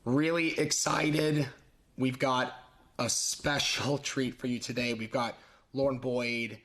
Really excited. We've got a special treat for you today. We've got Lauren Boyd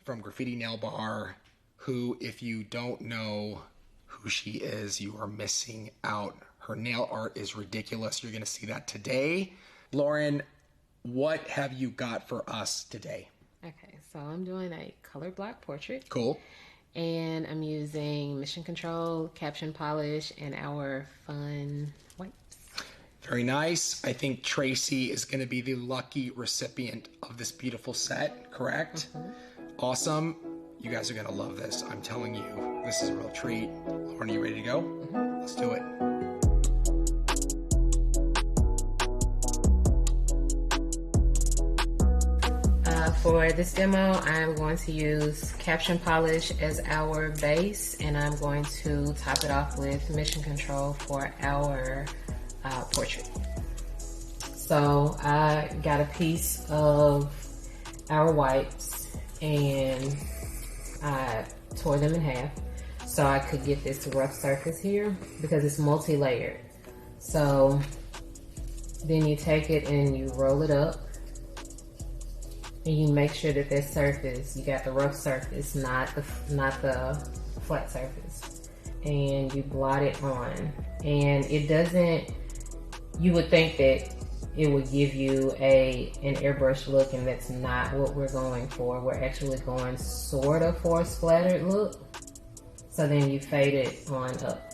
from Graffiti Nail Bar, who, if you don't know who she is, you are missing out. Her nail art is ridiculous. You're going to see that today. Lauren, what have you got for us today? Okay, so I'm doing a color block portrait. Cool. And I'm using Mission Control, Caption Polish, and our fun wipes. Very nice. I think Tracy is going to be the lucky recipient of this beautiful set, correct? Awesome. You guys are going to love this. I'm telling you, this is a real treat. Lauren, are you ready to go? Let's do it. For this demo, I'm going to use Caption Polish as our base, and I'm going to top it off with Mission Control for our portrait. So I got a piece of our wipes and I tore them in half so I could get this rough surface here because it's multi-layered. So then you take it and you roll it up. And you make sure that this surface, you got the rough surface, not the flat surface. And you blot it on. And it doesn't, you would think that it would give you an airbrush look, and that's not what we're going for. We're actually going sort of for a splattered look. So then you fade it on up.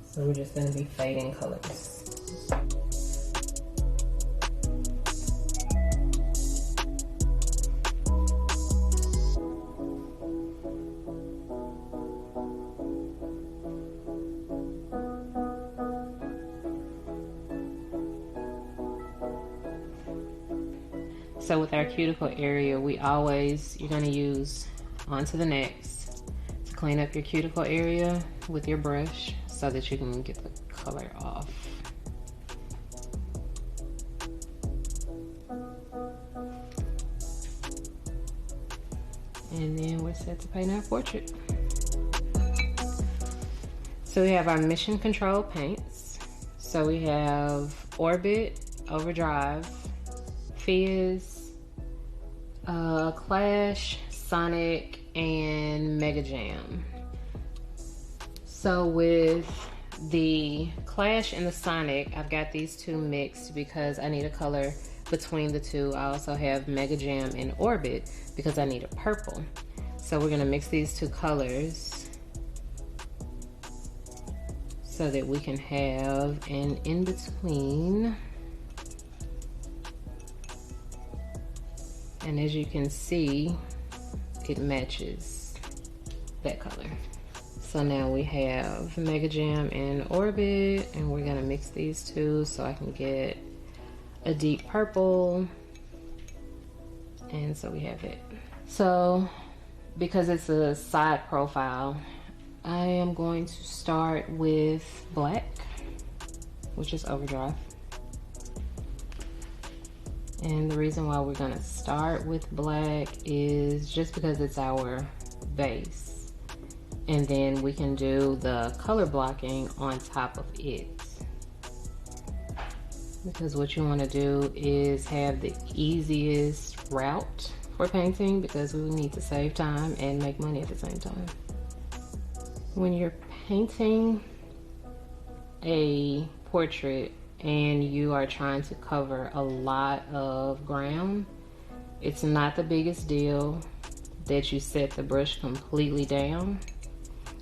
So we're just gonna be fading colors. So with our cuticle area, you're gonna use onto the next to clean up your cuticle area with your brush so that you can get the color off. And then we're set to paint our portrait. So we have our Mission Control paints. So we have Orbit, Overdrive, Fizz, Clash, Sonic, and Mega Jam. So with the Clash and the Sonic, I've got these two mixed because I need a color between the two. I also have Mega Jam and Orbit because I need a purple. So we're gonna mix these two colors so that we can have an in-between. And as you can see, it matches that color. So now we have Mega Jam and Orbit, and we're gonna mix these two so I can get a deep purple. And so we have it. So because it's a side profile, I am going to start with black, which is Overdrive. And the reason why we're gonna start with black is just because it's our base. And then we can do the color blocking on top of it. Because what you wanna do is have the easiest route for painting, because we need to save time and make money at the same time. When you're painting a portrait and you are trying to cover a lot of ground, it's not the biggest deal that you set the brush completely down.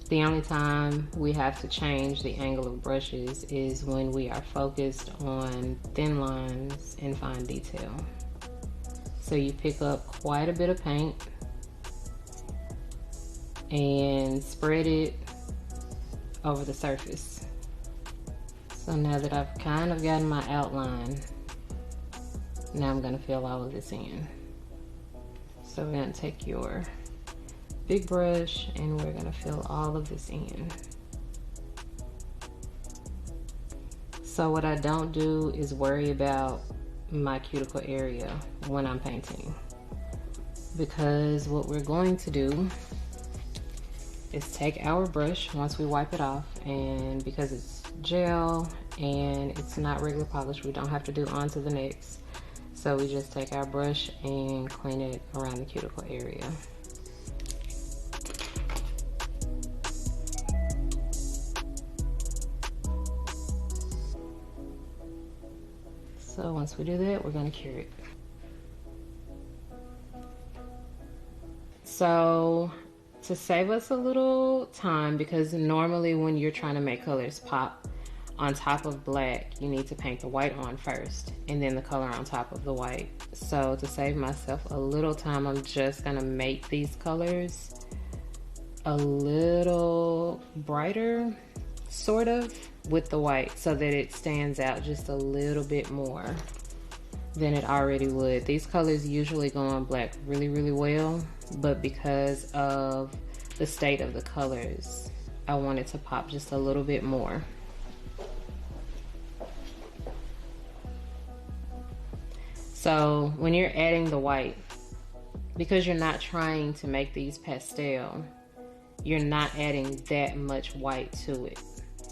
The only time we have to change the angle of brushes is when we are focused on thin lines and fine detail. So you pick up quite a bit of paint and spread it over the surface. So now that I've kind of gotten my outline, now I'm gonna fill all of this in. So we're gonna take your big brush and we're gonna fill all of this in. So what I don't do is worry about my cuticle area when I'm painting, because what we're going to do is take our brush once we wipe it off, and because it's gel and it's not regular polish. We don't have to do on to the next. So we just take our brush and clean it around the cuticle area. So once we do that, we're gonna cure it. So to save us a little time, because normally when you're trying to make colors pop on top of black, you need to paint the white on first and then the color on top of the white. So to save myself a little time, I'm just gonna make these colors a little brighter, sort of, with the white so that it stands out just a little bit more than it already would. These colors usually go on black really, really well, but because of the state of the colors, I want it to pop just a little bit more. So when you're adding the white, because you're not trying to make these pastel, you're not adding that much white to it.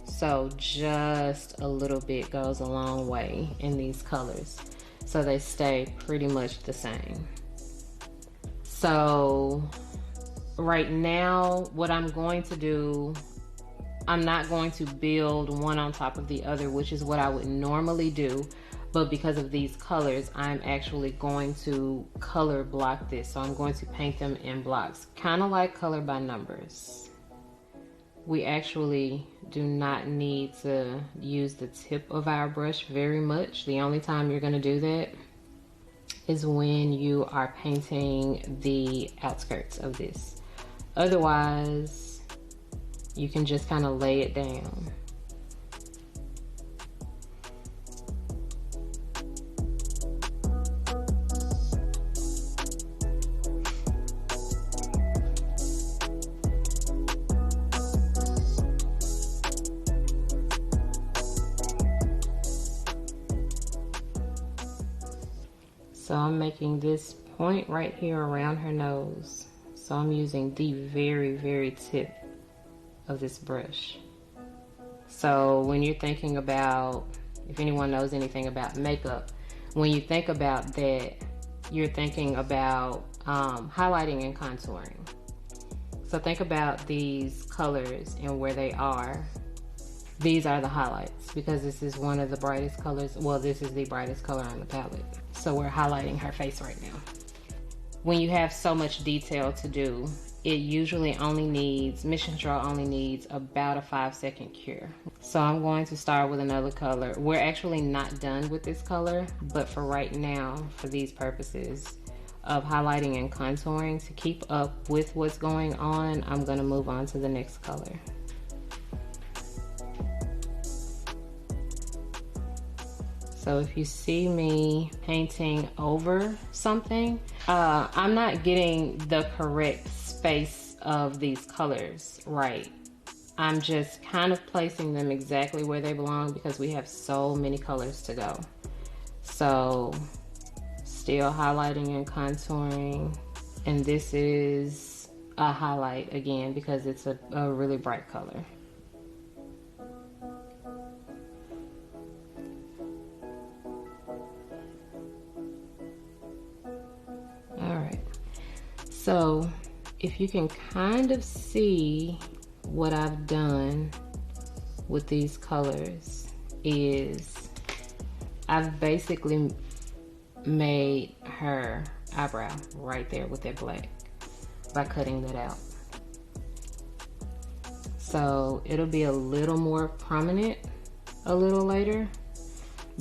So just a little bit goes a long way in these colors. So they stay pretty much the same. So right now, what I'm going to do, I'm not going to build one on top of the other, which is what I would normally do. But because of these colors, I'm actually going to color block this. So I'm going to paint them in blocks, kind of like color by numbers. We actually do not need to use the tip of our brush very much. The only time you're going to do that is when you are painting the outskirts of this. Otherwise, you can just kind of lay it down. So I'm making this point right here around her nose. So I'm using the very, very tip of this brush. So when you're thinking about, if anyone knows anything about makeup, when you think about that, you're thinking about highlighting and contouring. So think about these colors and where they are. These are the highlights because this is one of the brightest colors. Well, this is the brightest color on the palette. So we're highlighting her face right now. When you have so much detail to do, it usually only needs, Mission Control only needs about a 5-second cure. So I'm going to start with another color. We're actually not done with this color, but for right now, for these purposes of highlighting and contouring, to keep up with what's going on, I'm gonna move on to the next color. So if you see me painting over something, I'm not getting the correct space of these colors right. I'm just kind of placing them exactly where they belong because we have so many colors to go. So still highlighting and contouring. And this is a highlight again because it's a really bright color. So if you can kind of see what I've done with these colors is I've basically made her eyebrow right there with that black by cutting that out. So it'll be a little more prominent a little later,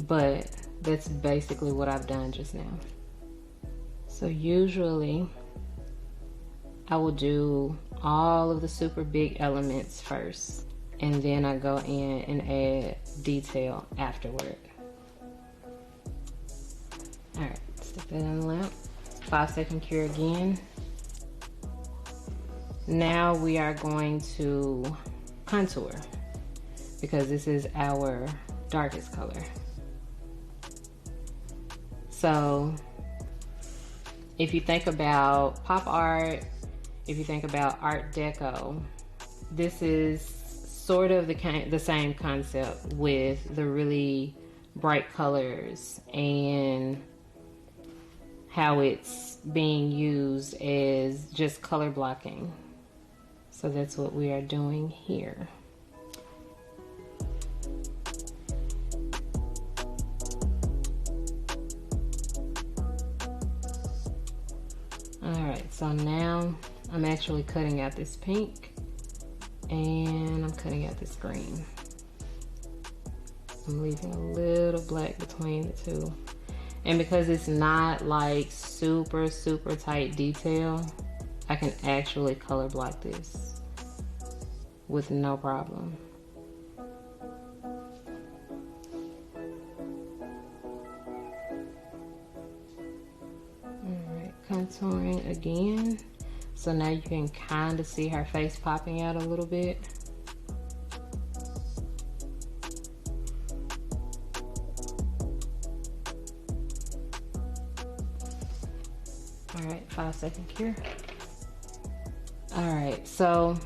but that's basically what I've done just now. So usually I will do all of the super big elements first, and then I go in and add detail afterward. All right, stick that in the lamp. 5-second cure again. Now we are going to contour because this is our darkest color. So if you think about pop art, if you think about Art Deco, this is sort of the same concept with the really bright colors and how it's being used as just color blocking. So that's what we are doing here. Alright, so now I'm actually cutting out this pink and I'm cutting out this green. I'm leaving a little black between the two. And because it's not like super tight detail, I can actually color block this with no problem. Alright, contouring again. So now you can kind of see her face popping out a little bit. Alright, 5-second cure. Alright, so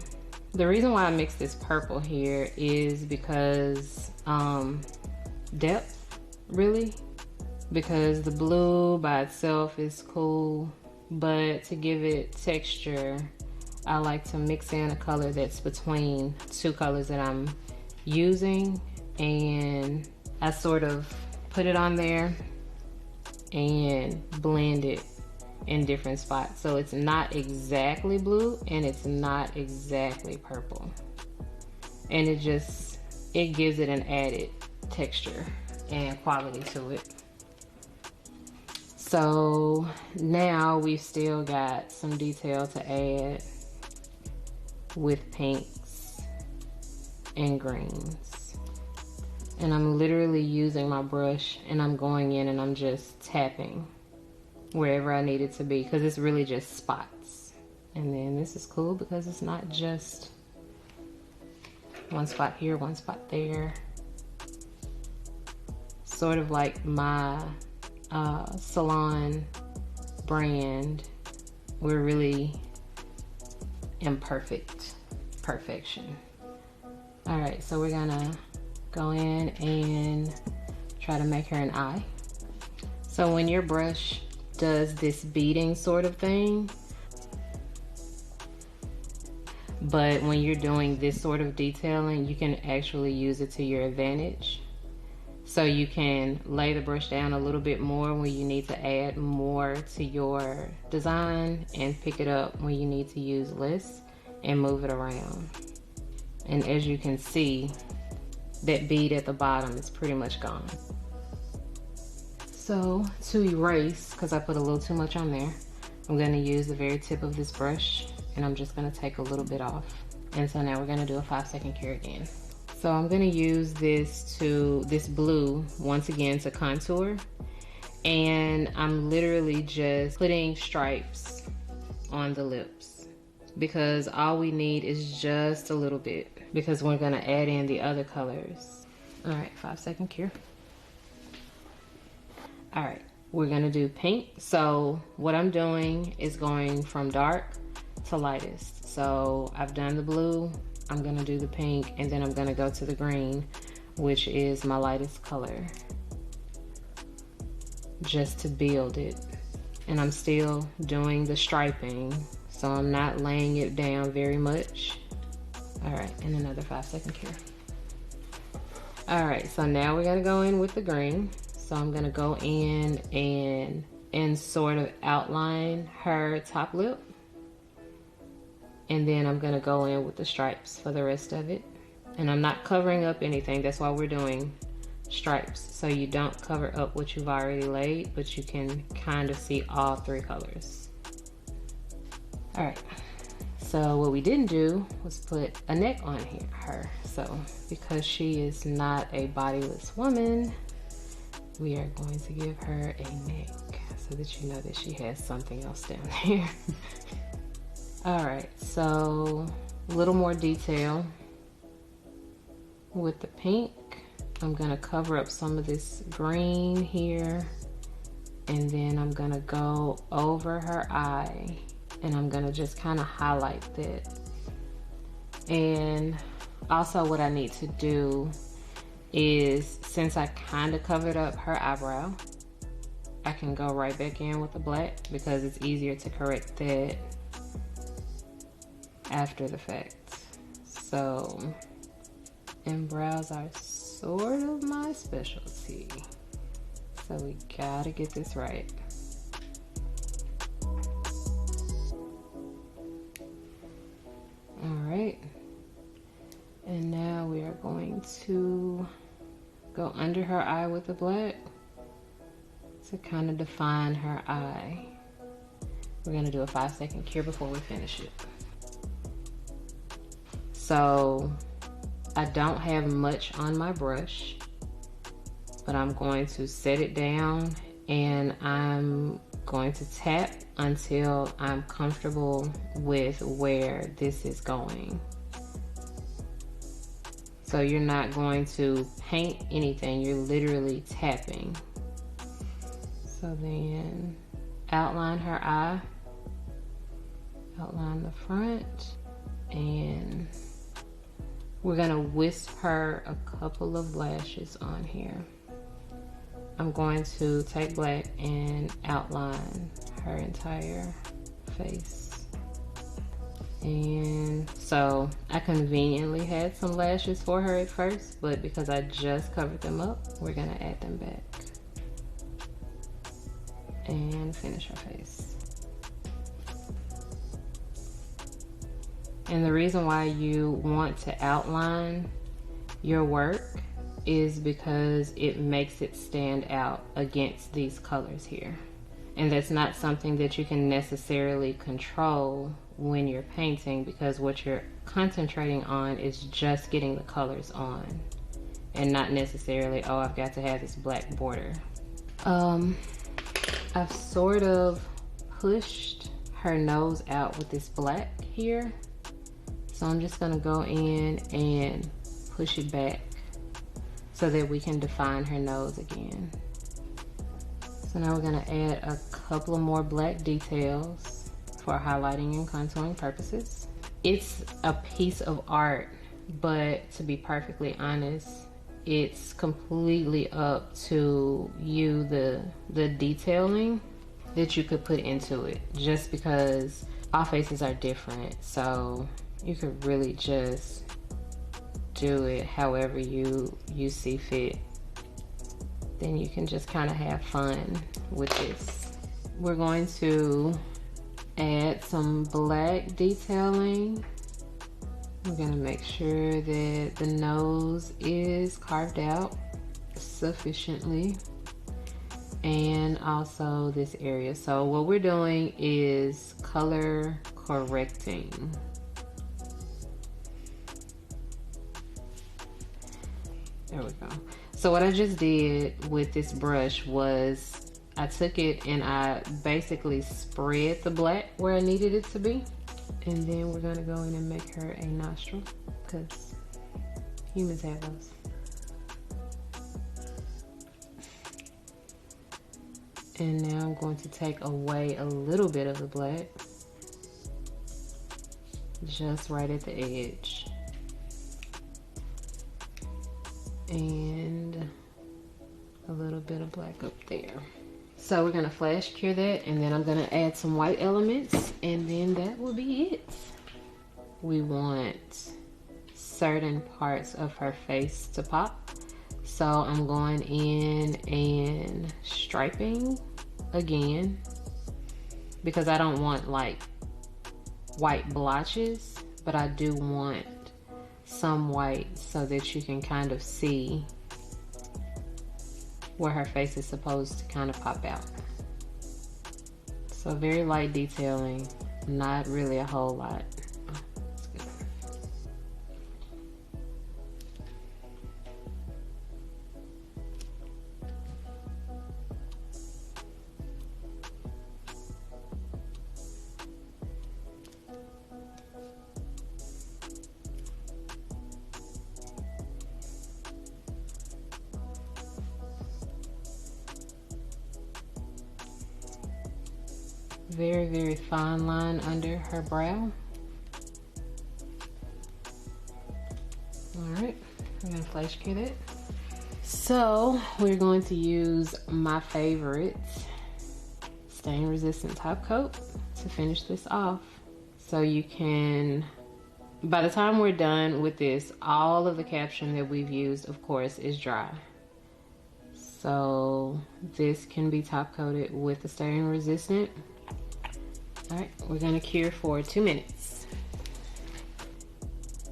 the reason why I mixed this purple here is because depth, really. Because the blue by itself is cool, but to give it texture, I like to mix in a color that's between two colors that I'm using, and I sort of put it on there and blend it in different spots. So it's not exactly blue and it's not exactly purple. And it gives it an added texture and quality to it. So now we've still got some detail to add with pinks and greens. And I'm literally using my brush and I'm going in and I'm just tapping wherever I need it to be, because it's really just spots. And then this is cool because it's not just one spot here, one spot there. Sort of like my salon brand, we're really perfection. All right, so we're gonna go in and try to make her an eye. So when your brush does this beading sort of thing, but when you're doing this sort of detailing, you can actually use it to your advantage. So you can lay the brush down a little bit more when you need to add more to your design, and pick it up when you need to use less and move it around. And as you can see, that bead at the bottom is pretty much gone. So to erase, because I put a little too much on there, I'm going to use the very tip of this brush and I'm just going to take a little bit off. And so now we're going to do a 5-second cure again. So I'm going to use this blue once again to contour, and I'm literally just putting stripes on the lips because all we need is just a little bit, because we're going to add in the other colors. All right, 5-second cure. All right, we're going to do pink. So what I'm doing is going from dark to lightest. So I've done the blue, I'm gonna do the pink, and then I'm gonna go to the green, which is my lightest color, just to build it. And I'm still doing the striping, so I'm not laying it down very much. All right, and another 5-second cure. All right, so now we're gonna go in with the green. So I'm gonna go in and sort of outline her top lip. And then I'm gonna go in with the stripes for the rest of it. And I'm not covering up anything. That's why we're doing stripes. So you don't cover up what you've already laid, but you can kind of see all three colors. All right, so what we didn't do was put a neck on her. So because she is not a bodiless woman, we are going to give her a neck so that you know that she has something else down there. All right, so a little more detail with the pink. I'm gonna cover up some of this green here, and then I'm gonna go over her eye and I'm gonna just kind of highlight that. And Also, what I need to do is, since I kind of covered up her eyebrow, I can go right back in with the black because it's easier to correct that after the fact. So, and brows are sort of my specialty. So we gotta get this right. All right. And now we are going to go under her eye with the black to kind of define her eye. We're gonna do a 5-second cure before we finish it. So I don't have much on my brush, but I'm going to set it down and I'm going to tap until I'm comfortable with where this is going. So you're not going to paint anything, you're literally tapping. So then outline her eye, outline the front, and we're gonna wisp her a couple of lashes on here. I'm going to take black and outline her entire face. And so I conveniently had some lashes for her at first, but because I just covered them up, we're gonna add them back and finish her face. And the reason why you want to outline your work is because it makes it stand out against these colors here. And that's not something that you can necessarily control when you're painting, because what you're concentrating on is just getting the colors on and not necessarily, oh, I've got to have this black border. I've sort of pushed her nose out with this black here. So I'm just gonna go in and push it back so that we can define her nose again. So now we're gonna add a couple of more black details for highlighting and contouring purposes. It's a piece of art, but to be perfectly honest, it's completely up to you, the detailing that you could put into it, just because all faces are different. So you could really just do it however you see fit. Then you can just kind of have fun with this. We're going to add some black detailing. We're gonna make sure that the nose is carved out sufficiently, and also this area. So what we're doing is color correcting. There we go. So what I just did with this brush was I took it and I basically spread the black where I needed it to be. And then we're gonna go in and make her a nostril, because humans have those. And now I'm going to take away a little bit of the black, just right at the edge. And a little bit of black up there. So we're gonna flash cure that, and then I'm gonna add some white elements, and then that will be it. We want certain parts of her face to pop. So I'm going in and striping again, because I don't want like white blotches, but I do want some white so that you can kind of see where her face is supposed to kind of pop out. So very light detailing, not really a whole lot. That's good. Very, very fine line under her brow. right, we're gonna flash kit it. So we're going to use my favorite stain resistant top coat to finish this off. So you can, by the time we're done with this, all of the caption that we've used, of course, is dry. So this can be top coated with the stain resistant. All right, we're gonna cure for 2 minutes.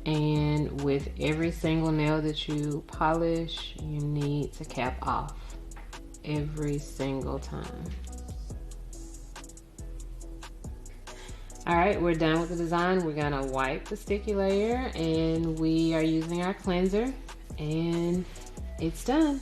And with every single nail that you polish, you need to cap off every single time. All right, we're done with the design. We're gonna wipe the sticky layer and we are using our cleanser and it's done.